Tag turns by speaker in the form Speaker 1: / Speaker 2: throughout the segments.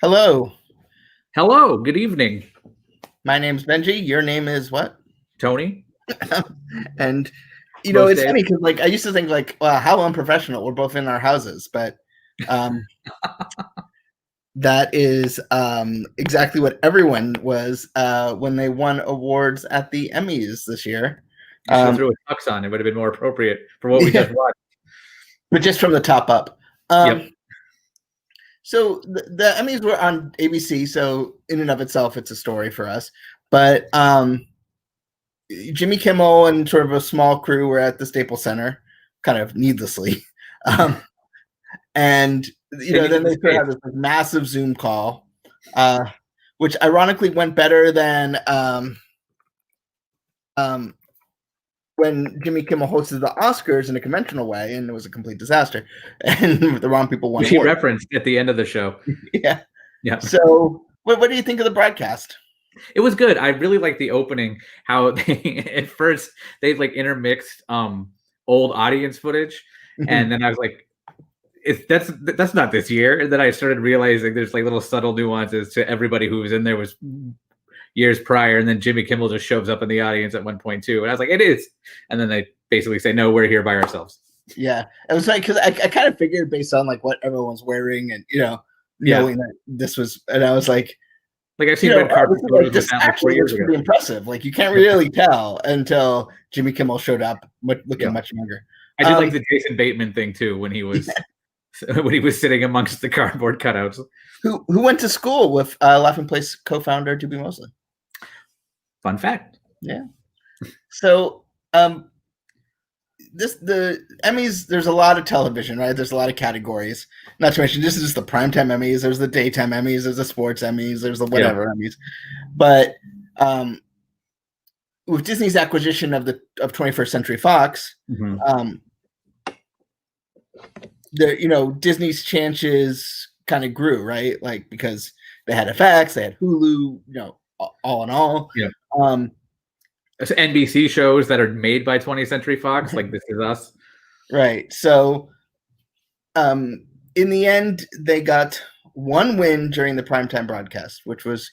Speaker 1: Hello,
Speaker 2: Hello, good evening,
Speaker 1: my name's Benji. Your name is what?
Speaker 2: Tony.
Speaker 1: And
Speaker 2: Most
Speaker 1: it's
Speaker 2: days.
Speaker 1: funny because I used to think wow, how unprofessional. We're both in our houses, but um, that is exactly what everyone was when they won awards at the Emmys this year.
Speaker 2: You should have threw a tux on. It would have been more appropriate for what we
Speaker 1: Yeah,
Speaker 2: just watched.
Speaker 1: but just from the top up.
Speaker 2: Yep.
Speaker 1: So the Emmys were on ABC, so in and of itself, it's a story for us. But Jimmy Kimmel and sort of a small crew were at the Staples Center, kind of needlessly. And then they sort of had this massive Zoom call, which ironically went better than when Jimmy Kimmel hosted the Oscars in a conventional way, and it was a complete disaster, and the wrong people won.
Speaker 2: Which he referenced at the end of the show.
Speaker 1: Yeah.
Speaker 2: Yeah.
Speaker 1: So, what do you think of the broadcast?
Speaker 2: It was good. I really liked the opening. How they at first they intermixed old audience footage, and then I was like, that's not this year. And then I started realizing there's little subtle nuances to everybody who was in there was years prior, and then Jimmy Kimmel just shows up in the audience at one point too, and I was like, it is. And then they basically say, no, we're here by ourselves.
Speaker 1: Yeah, it was because I kind of figured based on what everyone's wearing and knowing that this was, and I was like
Speaker 2: I've seen red carpet photos
Speaker 1: this actually looks pretty impressive. You can't really tell until Jimmy Kimmel showed up looking much younger.
Speaker 2: I did like the Jason Bateman thing too when he was when he was sitting amongst the cardboard cutouts.
Speaker 1: Who went to school with Laughing Place co-founder Doobie Mosley?
Speaker 2: Fun fact.
Speaker 1: Yeah. So the Emmys, there's a lot of television, right? There's a lot of categories. Not to mention, this is just the primetime Emmys. There's the daytime Emmys. There's the sports Emmys. There's the whatever Emmys. But with Disney's acquisition of 21st Century Fox, Disney's chances kind of grew, right? Because they had FX, they had Hulu, all in all.
Speaker 2: Yeah. NBC shows that are made by 20th Century Fox, like This Is Us.
Speaker 1: Right. So in the end, they got one win during the primetime broadcast, which was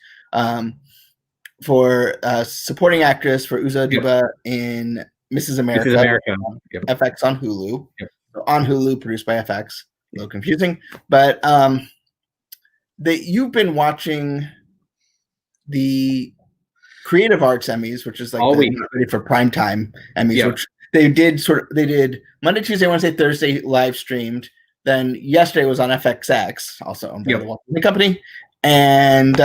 Speaker 1: for supporting actress for Uzo Aduba in Mrs. America.
Speaker 2: Mrs. America.
Speaker 1: FX on Hulu. Yep. On Hulu, produced by FX. A little confusing. But you've been watching the Creative Arts Emmys, which is ready for primetime Emmys, which they did Monday, Tuesday, Wednesday, Thursday live streamed. Then yesterday was on FXX, also owned by the Walt Disney Company, and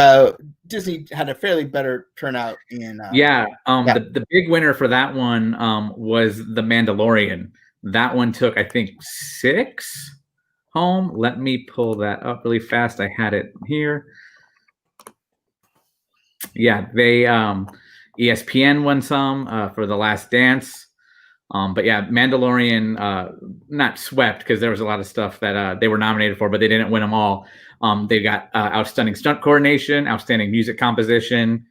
Speaker 1: Disney had a fairly better turnout in.
Speaker 2: The big winner for that one was The Mandalorian. That one took, I think, 6 home. Let me pull that up really fast. I had it here. Yeah, they ESPN won some for The Last Dance. But yeah, Mandalorian not swept because there was a lot of stuff that they were nominated for, but they didn't win them all. They got outstanding stunt coordination, outstanding music composition,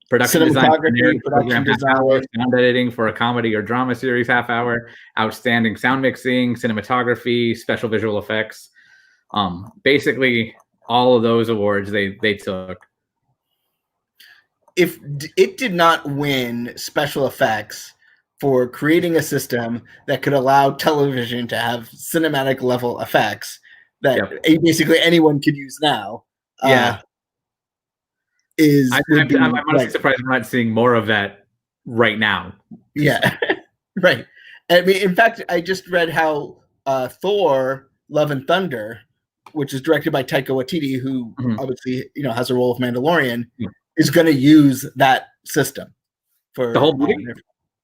Speaker 2: production design, program half hour, sound editing for a comedy or drama series half hour, outstanding sound mixing, cinematography, special visual effects. Basically all of those awards they took.
Speaker 1: If it did not win special effects for creating a system that could allow television to have cinematic level effects that basically anyone could use now. I'm
Speaker 2: honestly surprised we're not seeing more of that right now.
Speaker 1: Yeah, right. I mean, in fact, I just read how Thor: Love and Thunder, which is directed by Taika Waititi, who obviously has a role of Mandalorian, is going to use that system for
Speaker 2: the whole movie.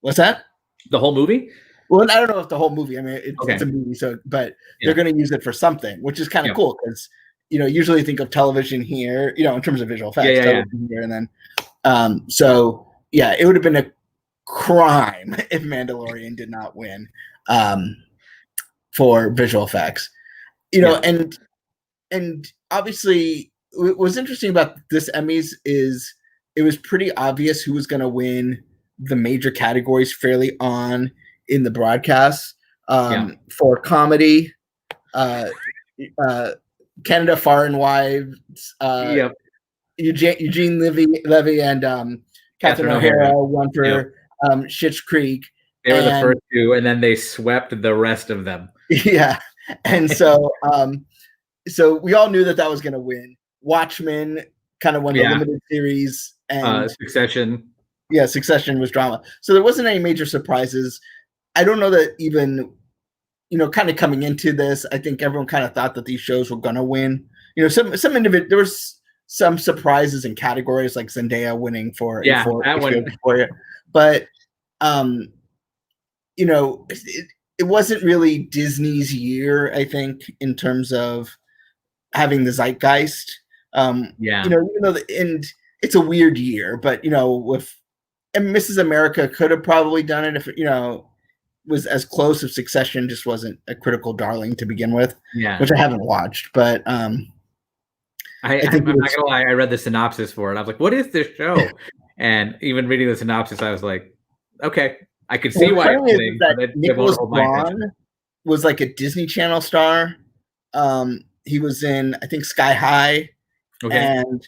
Speaker 1: What's that?
Speaker 2: The whole movie?
Speaker 1: Well, I don't know if the whole movie. I mean, it's a movie, but they're going to use it for something, which is kind of cool because usually think of television here, in terms of visual effects, here, and then it would have been a crime if Mandalorian did not win for visual effects, and obviously what was interesting about this Emmys is it was pretty obvious who was going to win the major categories fairly on in the broadcast. For comedy, Canada Far and Wide,
Speaker 2: Yep.
Speaker 1: Eugene Levy and Catherine O'Hara won for Schitt's Creek.
Speaker 2: They were the first two, and then they swept the rest of them.
Speaker 1: Yeah, and so so we all knew that was going to win. Watchmen kind of won the limited series, and
Speaker 2: Succession.
Speaker 1: Yeah, Succession was drama. So there wasn't any major surprises. I don't know that even, kind of coming into this, I think everyone kind of thought that these shows were going to win. Some there was some surprises in categories like Zendaya winning for
Speaker 2: that one.
Speaker 1: But it wasn't really Disney's year, I think, in terms of having the zeitgeist. Even though and it's a weird year, but with Mrs. America could have probably done it if was as close. If Succession just wasn't a critical darling to begin with, which I haven't watched, but I'm not
Speaker 2: gonna lie, I read the synopsis for it. I was like, what is this show? And even reading the synopsis, I was like, okay, I could see why
Speaker 1: Nicholas Braun was like a Disney Channel star. He was in, I think, Sky High and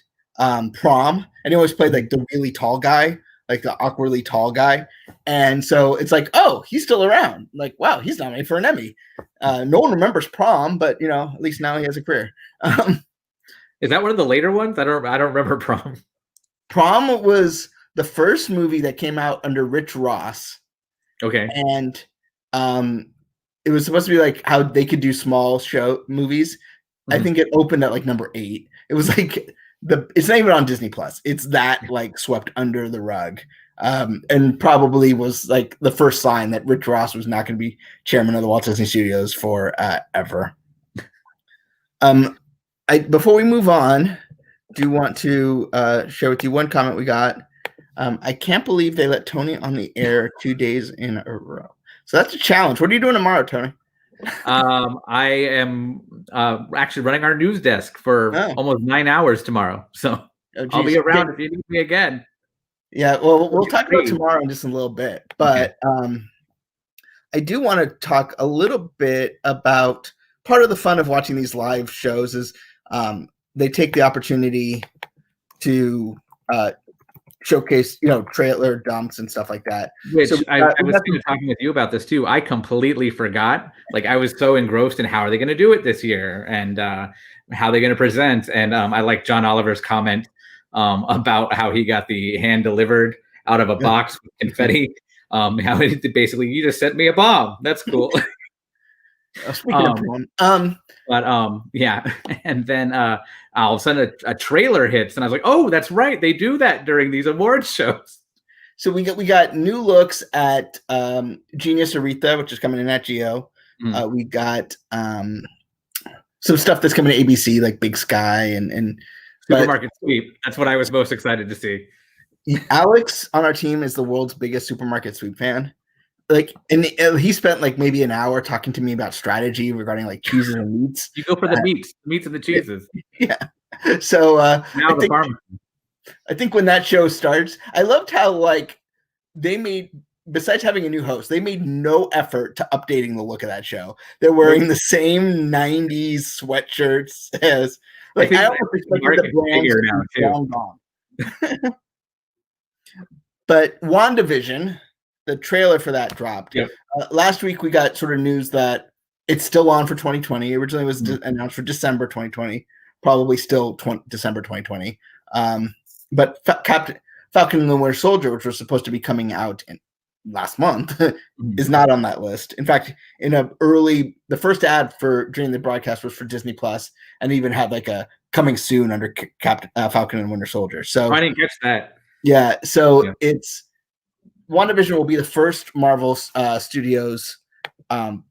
Speaker 1: Prom, and he always played like the really tall guy, like the awkwardly tall guy. And so it's like, oh, he's still around. Like, wow, he's nominated for an Emmy. No one remembers Prom, but at least now he has a career.
Speaker 2: Is that one of the later ones? I don't remember Prom.
Speaker 1: Prom was the first movie that came out under Rich Ross.
Speaker 2: Okay.
Speaker 1: And it was supposed to be like how they could do small show movies. I think it opened at like number 8. It was like it's not even on Disney Plus. It's that like swept under the rug. And probably was like the first sign that Rich Ross was not going to be chairman of the Walt Disney Studios for ever. Before we move on, do want to share with you one comment we got. I can't believe they let Tony on the air 2 days in a row. So that's a challenge. What are you doing tomorrow, Tony?
Speaker 2: I am actually running our news desk for almost 9 hours tomorrow. So I'll be around if you need me again.
Speaker 1: Yeah, well, we'll talk about tomorrow in just a little bit. But I do want to talk a little bit about part of the fun of watching these live shows is they take the opportunity to showcase, trailer dumps and stuff like that.
Speaker 2: Which I was talking with you about this too. I completely forgot. Like I was so engrossed in how are they going to do it this year and how they're going to present. And I like John Oliver's comment about how he got the hand delivered out of a box with confetti. How it basically you just sent me a bomb. That's cool. And then all of a sudden a trailer hits and I was like, oh, that's right, they do that during these awards shows.
Speaker 1: So we got new looks at Genius Aretha, which is coming in at Geo. We got some stuff that's coming to ABC, like Big Sky and
Speaker 2: Supermarket Sweep. That's what I was most excited to see.
Speaker 1: Alex on our team is the world's biggest Supermarket Sweep fan. Like, and he spent like maybe an hour talking to me about strategy regarding like cheeses and meats.
Speaker 2: You go for the meats and the cheeses.
Speaker 1: Yeah. So
Speaker 2: now
Speaker 1: I think when that show starts, I loved how like they made, besides having a new host, they made no effort to updating the look of that show. They're wearing the same 90s sweatshirts as like I almost expected the brand long gone. But WandaVision, the trailer for that dropped.
Speaker 2: Yep.
Speaker 1: Last week we got sort of news that it's still on for 2020. Originally it was announced for December 2020, probably still December 2020. But Falcon and the Winter Soldier, which was supposed to be coming out last month, is not on that list. In fact, the first ad during the broadcast was for Disney Plus, and even had like a coming soon under Falcon and Winter Soldier. So
Speaker 2: I didn't catch that.
Speaker 1: Yeah, so it's WandaVision will be the first Marvel Studios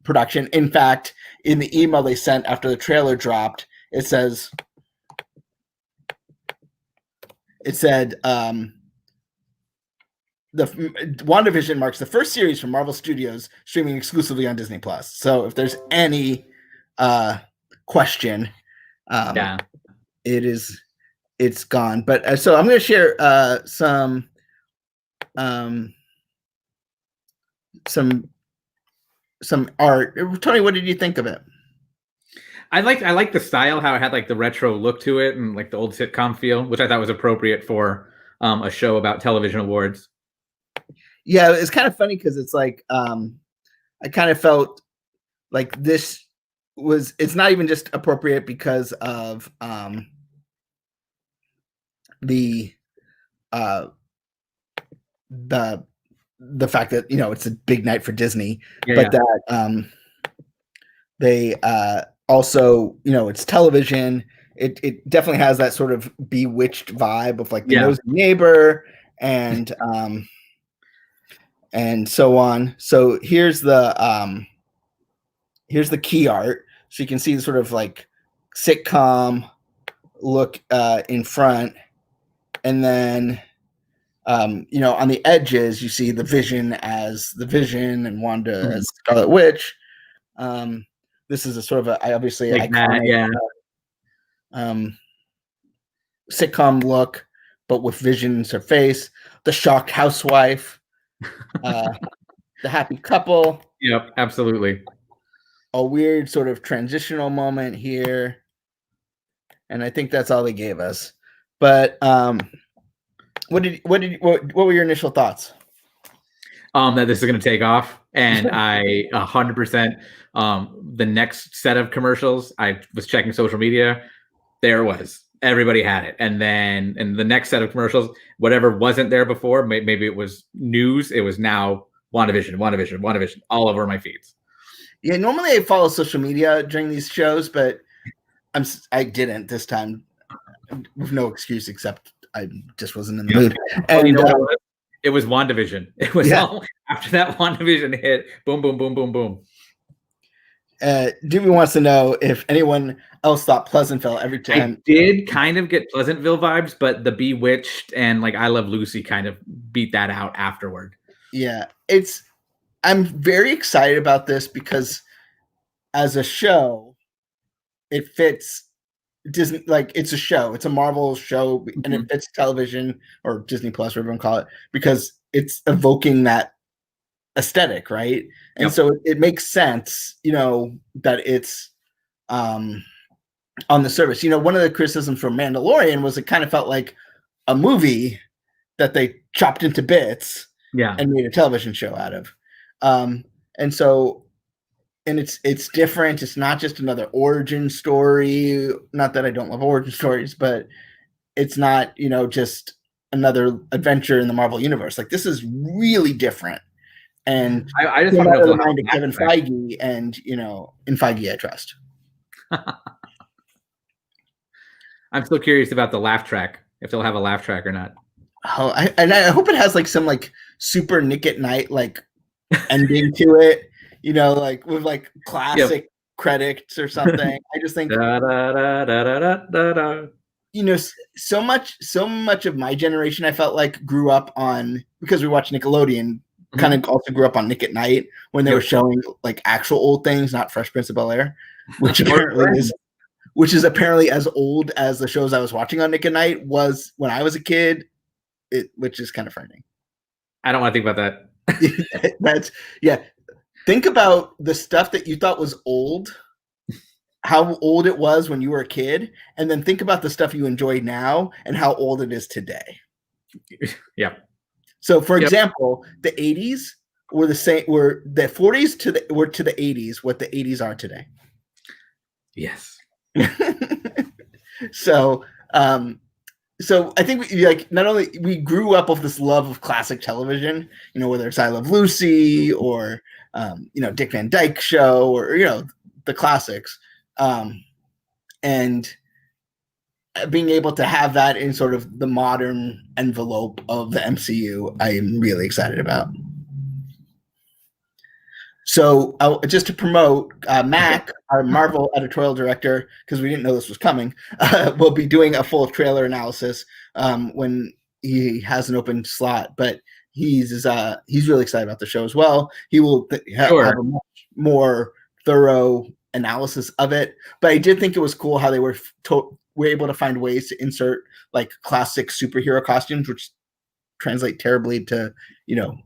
Speaker 1: production. In fact, in the email they sent after the trailer dropped, it said the WandaVision marks the first series from Marvel Studios streaming exclusively on Disney Plus. So if there's any question, it's gone. But so I'm going to share some art. Tony, what did you think of it?
Speaker 2: I like the style, how it had like the retro look to it and like the old sitcom feel, which I thought was appropriate for a show about television awards.
Speaker 1: Yeah, it's kind of funny because it's like I kind of felt like it's not even just appropriate because of the fact that it's a big night for Disney, but that they also it's television. It definitely has that sort of Bewitched vibe of like the nosy neighbor and so on. So here's the key art. So you can see the sort of like sitcom look in front, and then on the edges you see the Vision as the Vision and Wanda as Scarlet Witch. This is a sort of obviously like iconic sitcom look, but with Vision's her face. The shocked housewife, the happy couple.
Speaker 2: Yep, absolutely.
Speaker 1: A weird sort of transitional moment here, and I think that's all they gave us. But what were your initial thoughts?
Speaker 2: That this is going to take off, and I 100%. The next set of commercials, I was checking social media. There was everybody had it, and then in the next set of commercials, whatever wasn't there before, maybe it was news. It was now WandaVision, all over my feeds.
Speaker 1: Yeah, normally I follow social media during these shows, but I didn't this time, with no excuse except I just wasn't in the mood. And
Speaker 2: it was WandaVision. It was all after that WandaVision hit. Boom, boom, boom, boom, boom.
Speaker 1: Jimmy wants to know if anyone else thought Pleasantville every time.
Speaker 2: I did kind of get Pleasantville vibes, but the Bewitched and like I Love Lucy kind of beat that out afterward.
Speaker 1: Yeah, I'm very excited about this because as a show, it fits Disney. Like it's a show, it's a Marvel show, and it fits television or Disney Plus, whatever you want to call it, because it's evoking that aesthetic, right? And so it makes sense, that it's on the surface. One of the criticisms from Mandalorian was it kind of felt like a movie that they chopped into bits and made a television show out of. And so, and it's different. It's not just another origin story. Not that I don't love origin stories, but it's not, just another adventure in the Marvel universe. Like this is really different. And
Speaker 2: I just want to know
Speaker 1: the mind of Kevin Feige, and in Feige I trust.
Speaker 2: I'm still curious about the laugh track, if they'll have a laugh track or not.
Speaker 1: Oh, I hope it has like some like super Nick at Night like ending to it, like with like classic credits or something. I just think so much of my generation I felt like grew up on, because we watched Nickelodeon, kind of also grew up on Nick at Night when they were showing like actual old things, not Fresh Prince of Bel-Air, which is apparently as old as the shows I was watching on Nick at Night was when I was a kid, which is kind of frightening.
Speaker 2: I don't want to think about that.
Speaker 1: Think about the stuff that you thought was old, how old it was when you were a kid, and then think about the stuff you enjoy now and how old it is today.
Speaker 2: Yeah.
Speaker 1: So, for example, the 80s were the same. Were the 40s to the 80s what the 80s are today?
Speaker 2: Yes.
Speaker 1: So I think not only we grew up with this love of classic television, whether it's I Love Lucy or Dick Van Dyke Show or the classics, and being able to have that in sort of the modern envelope of the MCU, I am really excited about. So just to promote, Mac, our Marvel editorial director, because we didn't know this was coming, will be doing a full trailer analysis when he has an open slot. But he's really excited about the show as well. He will have a much more thorough analysis of it. But I did think it was cool how they were able to find ways to insert like classic superhero costumes, which translate terribly to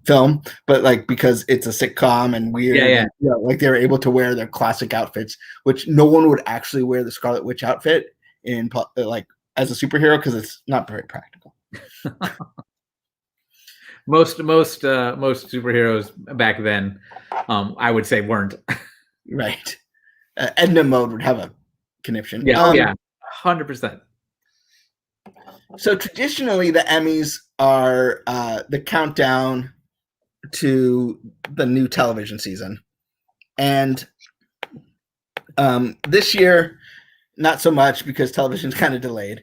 Speaker 1: film, but like because it's a sitcom and weird, and, like they were able to wear their classic outfits, which no one would actually wear the Scarlet Witch outfit in like as a superhero because it's not very practical.
Speaker 2: Most superheroes back then, I would say, weren't.
Speaker 1: Right. Edna Mode would have a conniption.
Speaker 2: Yeah, 100%.
Speaker 1: So traditionally, the Emmys are the countdown to the new television season, and this year, not so much because television's kind of delayed.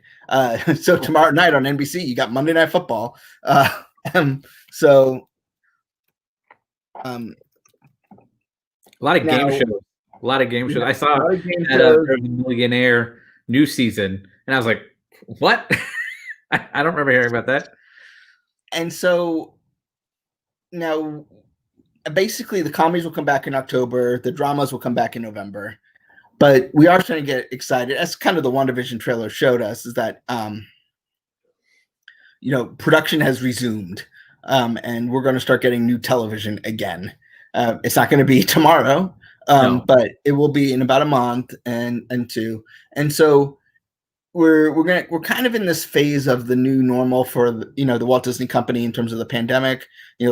Speaker 1: So tomorrow night on NBC, you got Monday Night Football. So
Speaker 2: a lot of game shows. I saw the Millionaire new season, and I was like, "What?" I don't remember hearing about that.
Speaker 1: And so now, basically, the comedies will come back in October. The dramas will come back in November. But we are starting to get excited. That's kind of the WandaVision trailer showed us, is that production has resumed, and we're going to start getting new television again. It's not going to be tomorrow, but it will be in about a month and two. And so we're kind of in this phase of the new normal for the Walt Disney Company in terms of the pandemic.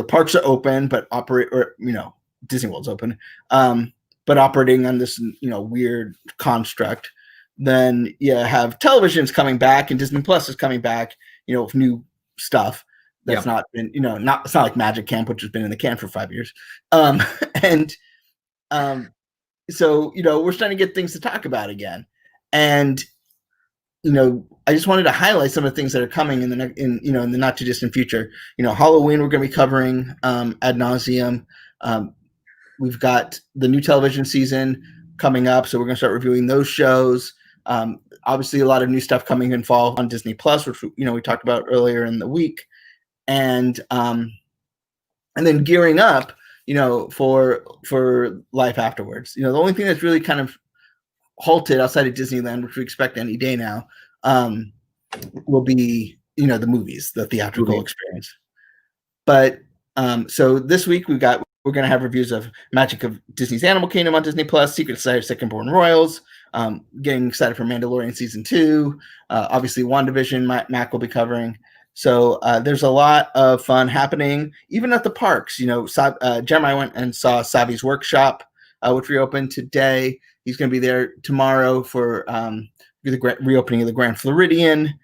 Speaker 1: Parks are open, but Disney World's open, but operating on this weird construct. Then you have television's coming back, and Disney Plus is coming back, with new stuff that's not been, it's not like Magic Camp, which has been in the can for 5 years. So we're starting to get things to talk about again, and I just wanted to highlight some of the things that are coming in the not too distant future. Halloween we're going to be covering ad nauseum. We've got the new television season coming up, so we're going to start reviewing those shows. Obviously, a lot of new stuff coming in fall on Disney Plus, which we talked about earlier in the week, and then gearing up, for life afterwards. The only thing that's really kind of halted outside of Disneyland, which we expect any day now, will be the movies, the theatrical experience. But so this week we're going to have reviews of Magic of Disney's Animal Kingdom on Disney Plus, Secret Society of Second-Born Royals, getting excited for Mandalorian Season 2, obviously WandaVision Mac will be covering. So there's a lot of fun happening, even at the parks. Jeremiah went and saw Savi's Workshop, which reopened today. He's going to be there tomorrow for the reopening of the Grand Floridian.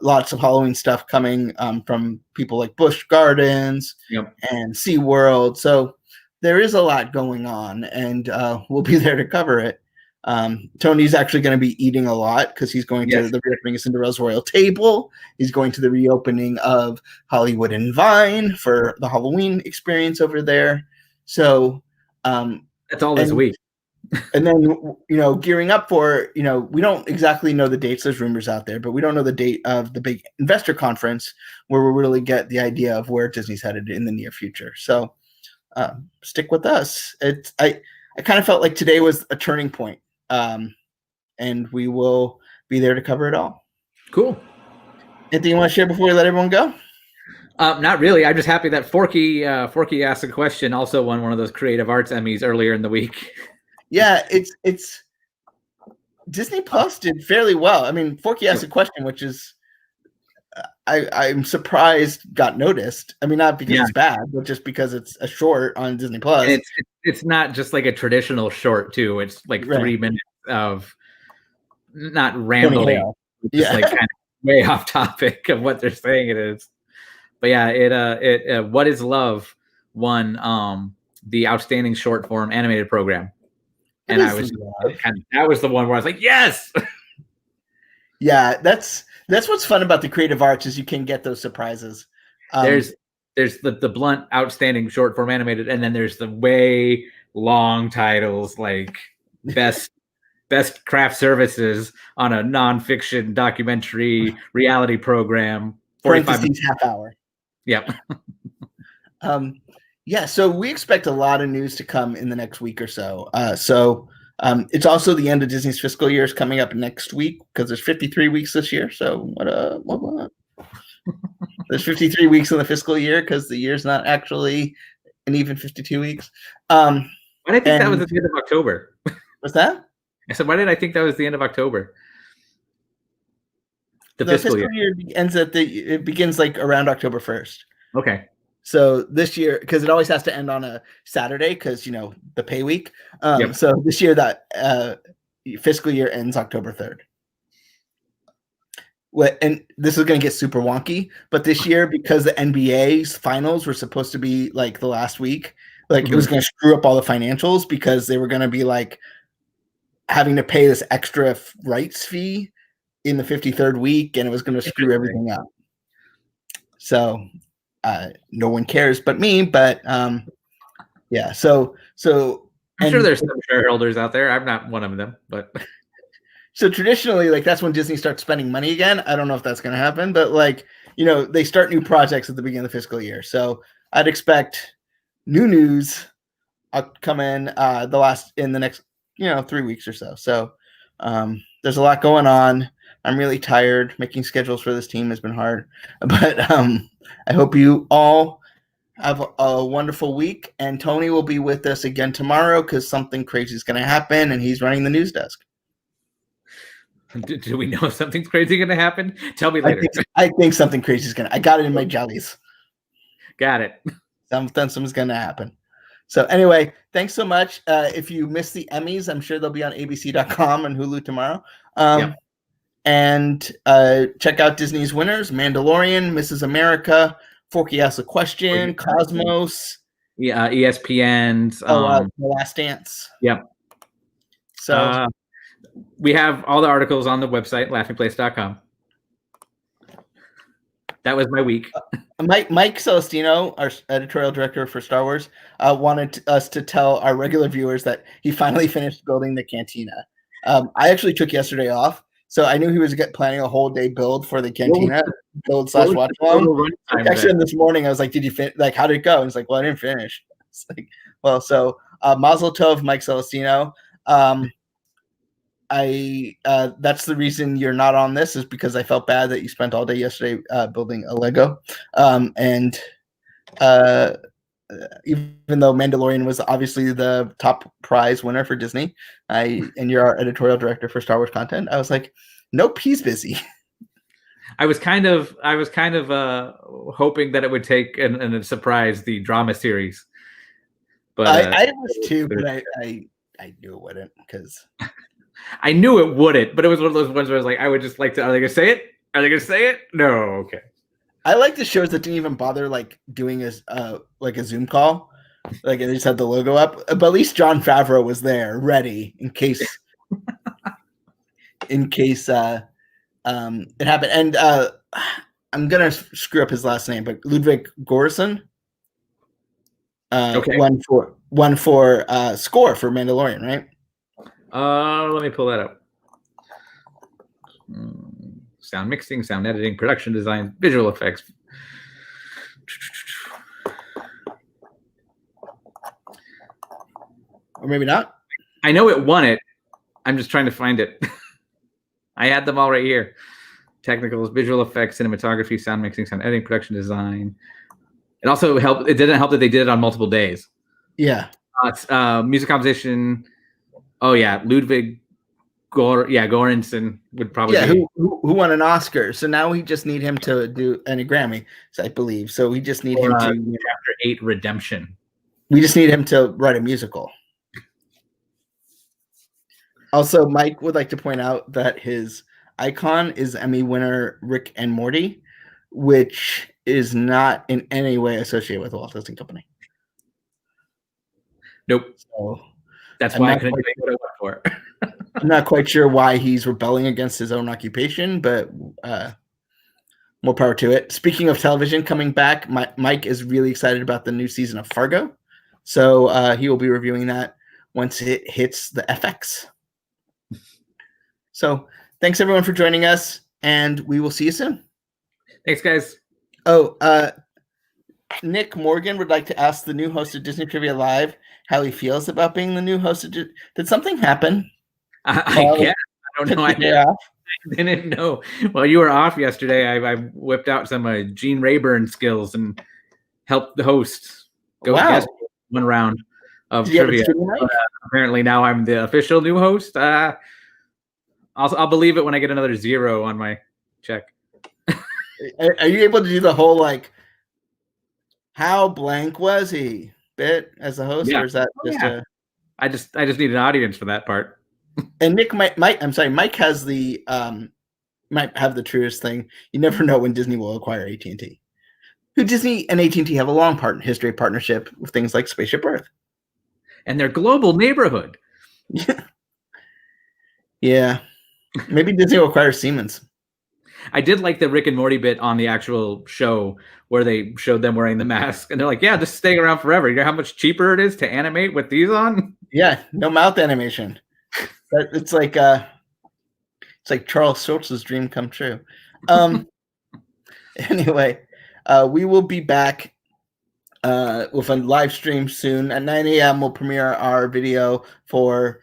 Speaker 1: Lots of Halloween stuff coming from people like Busch Gardens and SeaWorld. So there is a lot going on, and we'll be there to cover it. Tony's actually going to be eating a lot because he's going to the reopening of Cinderella's Royal Table. He's going to the reopening of Hollywood and Vine for the Halloween experience over there. So
Speaker 2: that's all this week.
Speaker 1: And then, gearing up for, we don't exactly know the dates. There's rumors out there, but we don't know the date of the big investor conference where we'll really get the idea of where Disney's headed in the near future. So stick with us. I kind of felt like today was a turning point, and we will be there to cover it all.
Speaker 2: Cool.
Speaker 1: Anything you want to share before we let everyone go?
Speaker 2: Not really. I'm just happy that Forky asked a question. Also won one of those Creative Arts Emmys earlier in the week.
Speaker 1: Yeah, it's Disney Plus did fairly well. I mean, Forky asked a question, which is I'm surprised got noticed. I mean, not because it's bad, but just because it's a short on Disney Plus.
Speaker 2: And it's not just like a traditional short too. It's like 3 minutes of not rambling, just like kind of way off topic of what they're saying it is. But yeah, it What Is Love won the outstanding short form animated program. And that was the one where I was like, yes.
Speaker 1: Yeah, that's what's fun about the creative arts is you can get those surprises.
Speaker 2: There's the blunt outstanding short form animated, and then there's the way long titles like best craft services on a nonfiction documentary reality program.
Speaker 1: 45 minutes, half hour.
Speaker 2: Yep.
Speaker 1: Yeah, so we expect a lot of news to come in the next week or so. It's also the end of Disney's fiscal year is coming up next week because there's 53 weeks this year. So what? There's 53 weeks in the fiscal year because the year's not actually an even 52 weeks. Why
Speaker 2: did I think that was at the end of October?
Speaker 1: What's that?
Speaker 2: I said, why did I think that was the end of October? The fiscal year
Speaker 1: ends it begins like around October 1st.
Speaker 2: Okay.
Speaker 1: So this year, because it always has to end on a Saturday, because the pay week. So this year that fiscal year ends October 3rd. And this is going to get super wonky, but this year, because the NBA's finals were supposed to be like the last week, it was going to screw up all the financials because they were going to be like having to pay this extra rights fee in the 53rd week, and it was going to screw everything up. So no one cares but me, but yeah. So
Speaker 2: I'm sure there's some shareholders out there. I'm not one of them, but
Speaker 1: so traditionally, that's when Disney starts spending money again. I don't know if that's going to happen, but they start new projects at the beginning of the fiscal year. So I'd expect new news come in in the next 3 weeks or so. So there's a lot going on. I'm really tired. Making schedules for this team has been hard, but I hope you all have a wonderful week. And Tony will be with us again tomorrow because something crazy is going to happen, and he's running the news desk.
Speaker 2: Do we know if something's crazy going to happen? Tell me later.
Speaker 1: I think something crazy is going to. I got it in my jellies.
Speaker 2: Got it.
Speaker 1: Something's going to happen. So anyway, thanks so much. If you missed the Emmys, I'm sure they'll be on abc.com and Hulu tomorrow. And check out Disney's winners: Mandalorian, Mrs. America, Forky Asks a Question, Cosmos.
Speaker 2: Yeah, ESPN's.
Speaker 1: The Last Dance.
Speaker 2: Yep.
Speaker 1: So
Speaker 2: we have all the articles on the website, laughingplace.com. That was my week.
Speaker 1: Mike Celestino, our editorial director for Star Wars, wanted us to tell our regular viewers that he finally finished building the cantina. I actually took yesterday off, so I knew he was planning a whole day build for the cantina, build/watch along. I texted him this morning. I was like, "Did you finish? How did it go?" And he's like, "Well, I didn't finish." It's like, well, so Mazel Tov, Mike Celestino. That's the reason you're not on this, is because I felt bad that you spent all day yesterday building a Lego. And even though Mandalorian was obviously the top prize winner for Disney, and you're our editorial director for Star Wars content, I was like, nope, he's busy.
Speaker 2: I was kind of hoping that it would take and surprise the drama series. But
Speaker 1: I was too, but I knew it wouldn't, because
Speaker 2: I knew it wouldn't, but it was one of those ones where I was like, I would just like to. Are they gonna say it? Are they gonna say it? No, okay.
Speaker 1: I like the shows that didn't even bother doing a Zoom call, they just had the logo up. But at least Jon Favreau was there, ready in case it happened. And I'm gonna screw up his last name, but Ludwig Göransson won for score for Mandalorian, right?
Speaker 2: Let me pull that up. Sound mixing, sound editing, production design, visual effects.
Speaker 1: Or maybe not.
Speaker 2: I know it won it. I'm just trying to find it. I had them all right here. Technicals, visual effects, cinematography, sound mixing, sound editing, production design. It also helped. It didn't help that they did it on multiple days.
Speaker 1: Yeah.
Speaker 2: Music composition. Oh yeah, Ludwig Göransson would probably
Speaker 1: be. Who won an Oscar. So now we just need him to do a Grammy, I believe. So we just need him to
Speaker 2: Chapter 8 Redemption.
Speaker 1: We just need him to write a musical. Also, Mike would like to point out that his icon is Emmy winner Rick and Morty, which is not in any way associated with the Walt Disney Company.
Speaker 2: Nope.
Speaker 1: So
Speaker 2: that's why I couldn't think what I went for.
Speaker 1: I'm not quite sure why he's rebelling against his own occupation, but more power to it. Speaking of television coming back, Mike is really excited about the new season of Fargo. So he will be reviewing that once it hits the FX. So thanks, everyone, for joining us, and we will see you soon.
Speaker 2: Thanks, guys.
Speaker 1: Oh, Nick Morgan would like to ask the new host of Disney Trivia Live how he feels about being the new host of Did something happen?
Speaker 2: I don't know. didn't know. While you were off yesterday, I whipped out some Gene Rayburn skills and helped the host go guess one round of trivia. Apparently now I'm the official new host. I'll believe it when I get another 0 on my check.
Speaker 1: Are you able to do the whole like how blank was he bit as the host, or is that just a?
Speaker 2: I just need an audience for that part.
Speaker 1: And Nick Mike has the might have the truest thing. You never know when Disney will acquire AT&T. Who Disney and AT&T have a long history of partnership with things like Spaceship Earth.
Speaker 2: And their global neighborhood.
Speaker 1: Yeah. Maybe Disney will acquire Siemens.
Speaker 2: I did like the Rick and Morty bit on the actual show where they showed them wearing the mask. And they're like, yeah, just staying around forever. You know how much cheaper it is to animate with these on?
Speaker 1: Yeah, no mouth animation. It's like Charles Schultz's dream come true. Anyway, we will be back with a live stream soon. At 9 a.m. we'll premiere our video for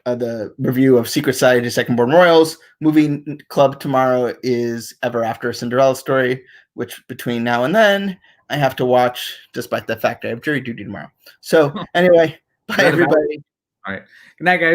Speaker 1: the review of Secret Society of Second Born Royals. Movie club tomorrow is Ever After a Cinderella Story, which between now and then I have to watch, despite the fact I have jury duty tomorrow. So anyway, bye everybody.
Speaker 2: All right. Good night, guys.